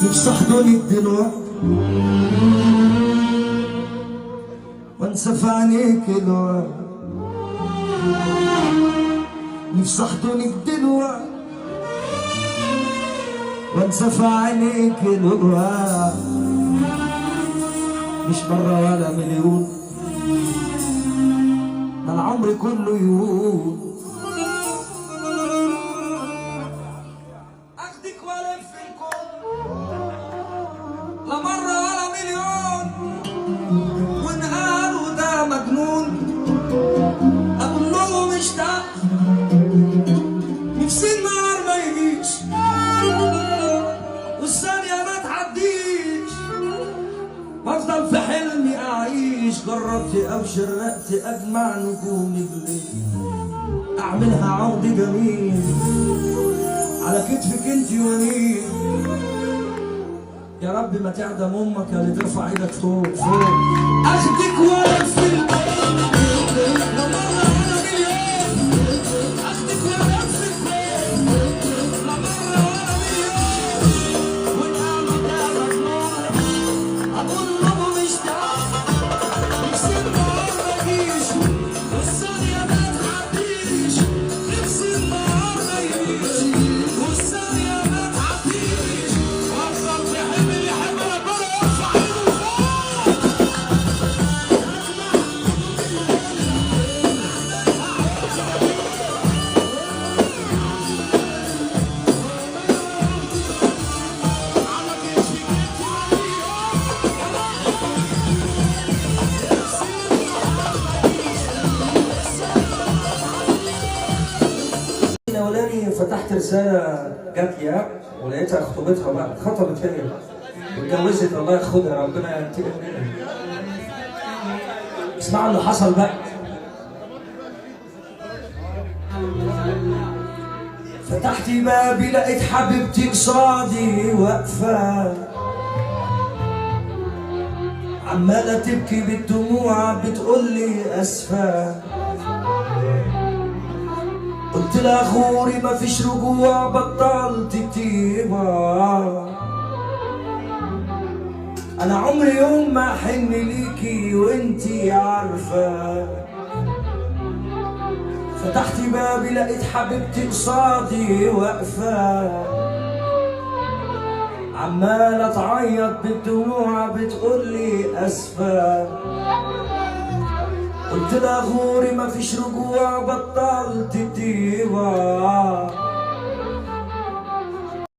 نفسي احضنك دلوقتي وانسى في عينيك الوقت. نفسي احضنك دلوقتي وانسى في عينيك الوقت. مش مرة ولا مليون، ده العمر كله يهون. اخدك والف الكون، لا مرة ولا مليون. وان قالوا ده مجنون اقول لهم اشتاق. نفسي النهار ما يجيش والثانية ما تعديش، وافضل في حلمي اعيش. جربت او شرقت اجمع نجوم الليل، اعملها عود جميل على كتفك انت ونيل. يا رب ما تعدم امك يا اللي ترفع ايدك فوق فوق. اخدك ولا في الكون، لا مرة ولا مليون. اخدك ولا في الكون، لا مرة ولا مليون. وان قالوا ده مجنون اقول لهم اشتاق. نفسي النهار ما يجيش والثانية ما تعديش. نفسي النهار ما يجيش والثانية ما تعديش، وافضل في حمل حمل ربنا يرفع ايده فوق. الاولاني فتحت رساله جات لي ولقيتها خطوبتها بقى، اتخطبت هي واتجوزت. الله ياخدها، ربنا ينتقم منها. اسمعوا اللي حصل بقى. فتحت بابي لقيت حبيبتي قصادي واقفه، عماله تبكي بالدموع بتقولي اسفه. قلت لها خوري مفيش رجوع، بطلت طيبة. انا عمري يوم ما احن ليكي وانتي عارفة. فتحت بابي لقيت حبيبتي قصادي واقفة، عمالة تعيط بالدموع بتقولي اسفة. قلت لها غوري مفيش رجوع، بطلت طيبة.